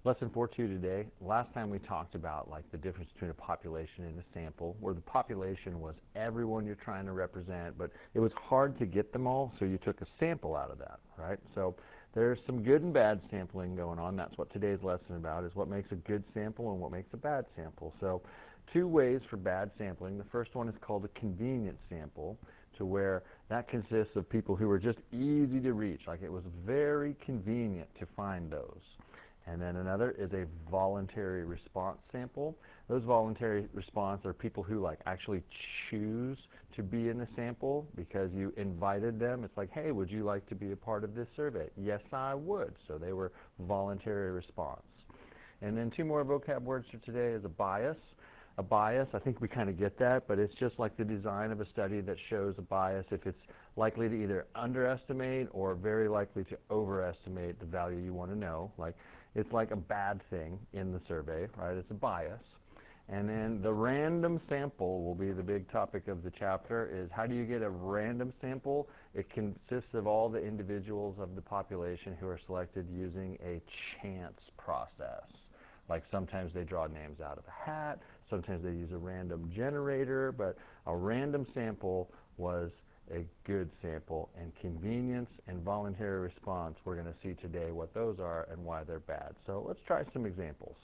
Lesson 4.2 today. Last time we talked about like the difference between a population and a sample, where the population was everyone you're trying to represent, but it was hard to get them all, so you took a sample out of that, right? So there's some good and bad sampling going on. That's what today's lesson about, is what makes a good sample and what makes a bad sample. So two ways for bad sampling. The first one is called a convenient sample, to where that consists of people who were just easy to reach, like it was very convenient to find those. And then another is a voluntary response sample. Those voluntary response are people who like actually choose to be in the sample because you invited them. It's like, hey, would you like to be a part of this survey? Yes, I would. So they were voluntary response. And then two more vocab words for today is a bias. A bias, I think we kind of get that, but it's just like the design of a study that shows a bias if it's likely to either underestimate or very likely to overestimate the value you want to know. Like, it's like a bad thing in the survey, right? It's a bias. And then the random sample will be the big topic of the chapter, is how do you get a random sample? It consists of all the individuals of the population who are selected using a chance process. Like sometimes they draw names out of a hat, sometimes they use a random generator, but a random sample was a good sample. And convenience and voluntary response, we're going to see today what those are and why they're bad. So let's try some examples.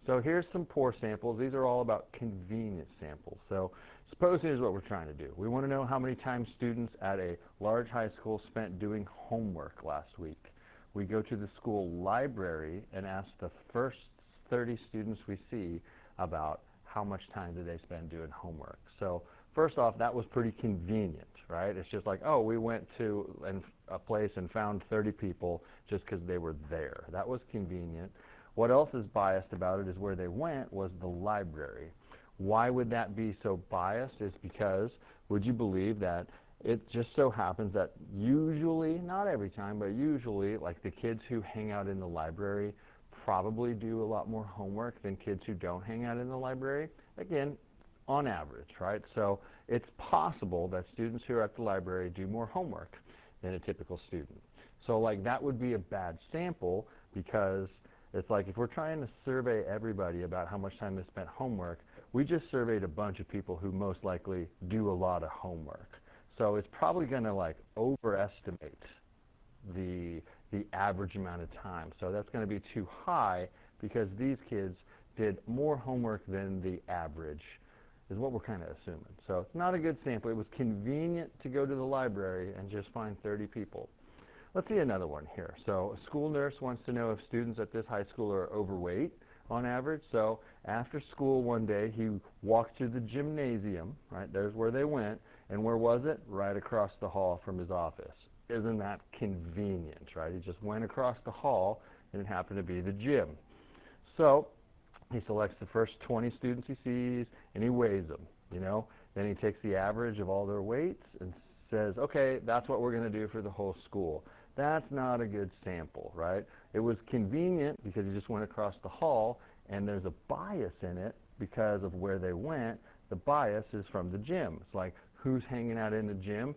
So here's some poor samples. These are all about convenient samples. So suppose here's what we're trying to do. We want to know how many times students at a large high school spent doing homework last week. We go to the school library and ask the first 30 students we see about how much time did they spend doing homework. So first off, that was pretty convenient, right? It's just like, oh, we went to a place and found 30 people just because they were there. That was convenient. What else is biased about it is where they went was the library. Why would that be so biased? Is because, would you believe that it just so happens that usually, not every time, but usually, like the kids who hang out in the library probably do a lot more homework than kids who don't hang out in the library. Again, on average, right? So it's possible that students who are at the library do more homework than a typical student. So like that would be a bad sample, because it's like if we're trying to survey everybody about how much time they spent homework, we just surveyed a bunch of people who most likely do a lot of homework. So it's probably going to like overestimate the average amount of time. So that's going to be too high, because these kids did more homework than the average, is what we're kind of assuming. So it's not a good sample. It was convenient to go to the library and just find 30 people. Let's see another one here. So a school nurse wants to know if students at this high school are overweight on average. So after school one day, he walked to the gymnasium, right? There's where they went. And where was it? Right across the hall from his office. Isn't that convenient, right? He just went across the hall, and it happened to be the gym. So he selects the first 20 students he sees, and he weighs them, you know. Then he takes the average of all their weights and says, okay, that's what we're going to do for the whole school. That's not a good sample, right? It was convenient because he just went across the hall, and there's a bias in it because of where they went. The bias is from the gym. It's like, who's hanging out in the gym?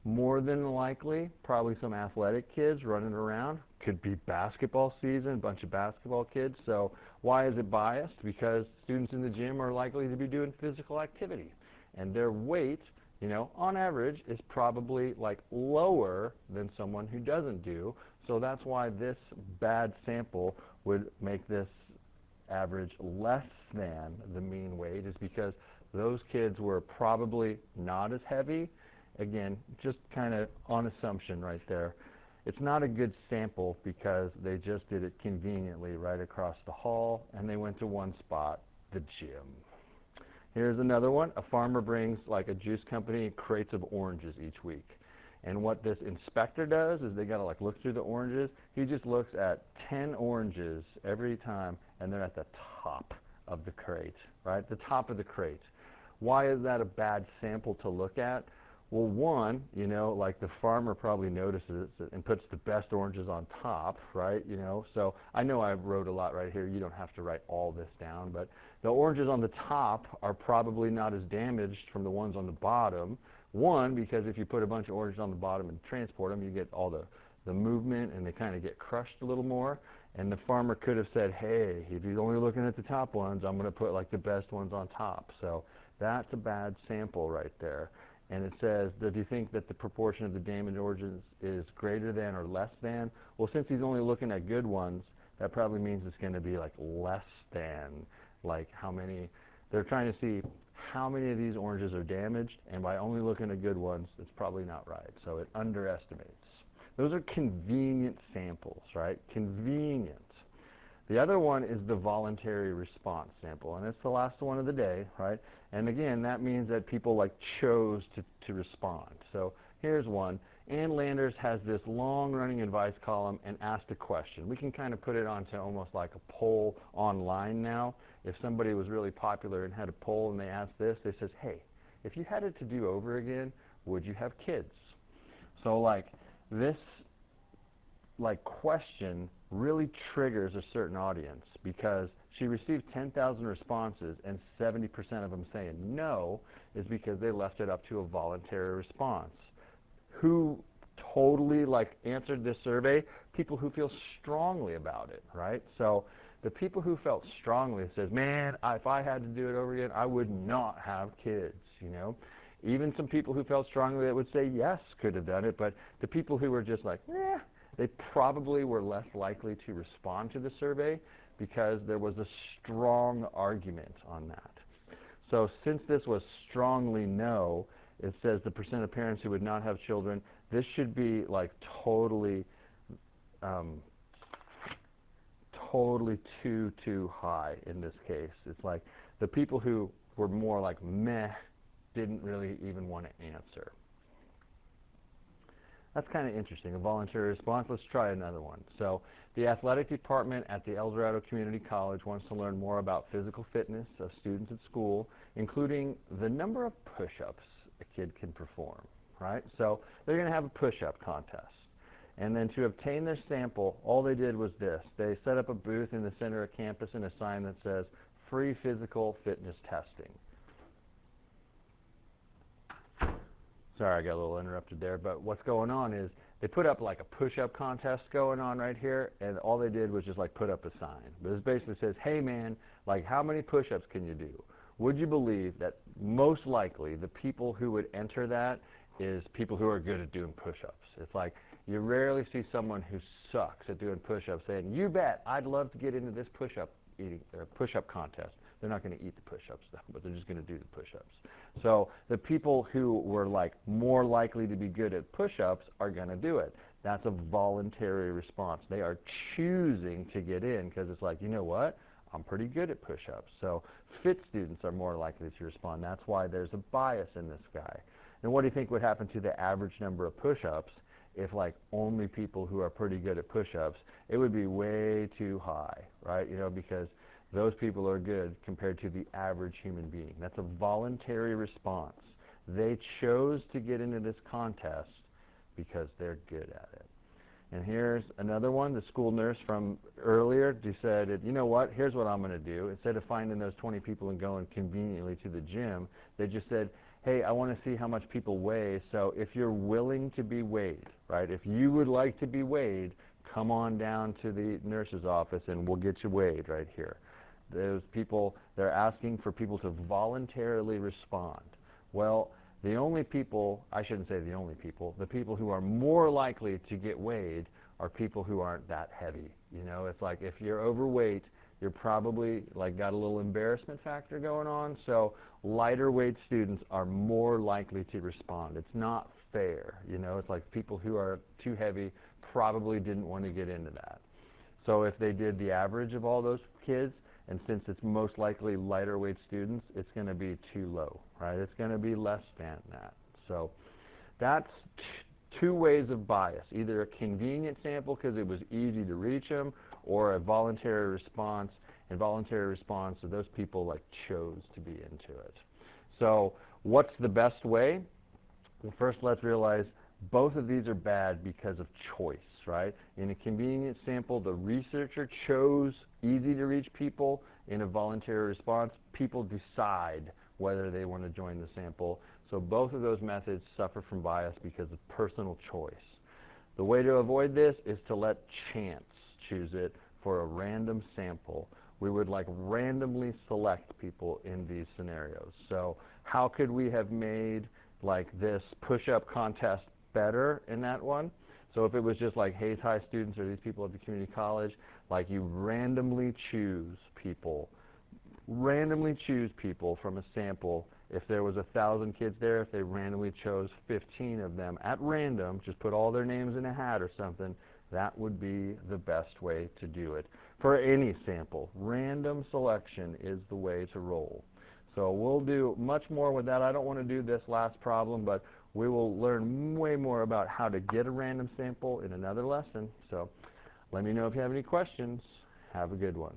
More than likely, probably some athletic kids running around. Could be basketball season, a bunch of basketball kids. So why is it biased? Because students in the gym are likely to be doing physical activity. And their weight, you know, on average, is probably like lower than someone who doesn't do. So that's why this bad sample would make this average less than the mean weight, is because those kids were probably not as heavy. Again, just kind of on assumption right there. It's not a good sample because they just did it conveniently right across the hall, and they went to one spot, the gym. Here's another one. A farmer brings like a juice company crates of oranges each week. And what this inspector does is they got to like look through the oranges. He just looks at 10 oranges every time, and they're at the top of the crate, right? The top of the crate. Why is that a bad sample to look at? Well, one, you know, like the farmer probably notices it and puts the best oranges on top, right? You know, so I know I wrote a lot right here. You don't have to write all this down, but the oranges on the top are probably not as damaged from the ones on the bottom. One, because if you put a bunch of oranges on the bottom and transport them, you get all the movement, and they kind of get crushed a little more. And the farmer could have said, hey, if you're only looking at the top ones, I'm going to put like the best ones on top. So that's a bad sample right there. And it says, do you think that the proportion of the damaged oranges is greater than or less than? Well, since he's only looking at good ones, that probably means it's going to be like less than, like how many. They're trying to see how many of these oranges are damaged, and by only looking at good ones, it's probably not right. So it underestimates. Those are convenient samples, right? Convenient. The other one is the voluntary response sample, and it's the last one of the day, right? And again, that means that people like chose to respond. So here's one. Ann Landers has this long-running advice column and asked a question. We can kind of put it onto almost like a poll online now. If somebody was really popular and had a poll and they asked this, they says, hey, if you had it to do over again, would you have kids? So like this question really triggers a certain audience because she received 10,000 responses and 70% of them saying no is because they left it up to a voluntary response. Who totally answered this survey? People who feel strongly about it, right? So the people who felt strongly says, man, if I had to do it over again, I would not have kids, you know. Even some people who felt strongly that would say yes could have done it, but the people who were just like, eh, they probably were less likely to respond to the survey because there was a strong argument on that. So since this was strongly no, it says the percent of parents who would not have children, this should be like totally too high in this case. It's like the people who were more like meh didn't really even want to answer. That's kind of interesting, a voluntary response. Let's try another one. So the athletic department at the El Dorado Community College wants to learn more about physical fitness of students at school, including the number of push-ups a kid can perform, right? So they're going to have a push-up contest. And then to obtain their sample, all they did was this. They set up a booth in the center of campus and a sign that says, free physical fitness testing. Sorry, I got a little interrupted there, but what's going on is they put up like a push-up contest going on right here, and all they did was just like put up a sign. But it basically says, hey man, like how many push-ups can you do? Would you believe that most likely the people who would enter that is people who are good at doing push-ups? It's like you rarely see someone who sucks at doing push-ups saying, you bet, I'd love to get into this push-up contest. They're not going to eat the push-ups though, but they're just going to do the push-ups. So the people who were like more likely to be good at push-ups are going to do it. That's a voluntary response. They are choosing to get in because it's like, you know what? I'm pretty good at push-ups. So fit students are more likely to respond. That's why there's a bias in this guy. And what do you think would happen to the average number of push-ups if like only people who are pretty good at push-ups? It would be way too high, right? You know, because those people are good compared to the average human being. That's a voluntary response. They chose to get into this contest because they're good at it. And here's another one. The school nurse from earlier decided, you know what, here's what I'm going to do. Instead of finding those 20 people and going conveniently to the gym, they just said, hey, I want to see how much people weigh, so if you're willing to be weighed, right, if you would like to be weighed, come on down to the nurse's office and we'll get you weighed right here. Those people, they're asking for people to voluntarily respond. Well, the only people, I shouldn't say the only people, the people who are more likely to get weighed are people who aren't that heavy. You know, it's like if you're overweight, you're probably like got a little embarrassment factor going on, so lighter weight students are more likely to respond. It's not fair, you know, it's like people who are too heavy probably didn't want to get into that. So if they did the average of all those kids, and since it's most likely lighter weight students, it's going to be too low, right? It's going to be less than that. So that's two ways of bias, either a convenient sample because it was easy to reach them, or a voluntary response, and voluntary response, so those people like chose to be into it. So what's the best way? Well, first let's realize both of these are bad because of choice, right? In a convenient sample, the researcher chose easy to reach people. In a voluntary response, people decide whether they want to join the sample. So both of those methods suffer from bias because of personal choice. The way to avoid this is to let chance choose it for a random sample, we would like randomly select people in these scenarios. So how could we have made like this push-up contest better in that one? So if it was just like Hayes High students or these people at the community college, like you randomly choose people from a sample. If there was 1,000 kids there, if they randomly chose 15 of them at random, just put all their names in a hat or something, that would be the best way to do it. For any sample, random selection is the way to roll. So we'll do much more with that. I don't want to do this last problem, but we will learn way more about how to get a random sample in another lesson. So let me know if you have any questions. Have a good one.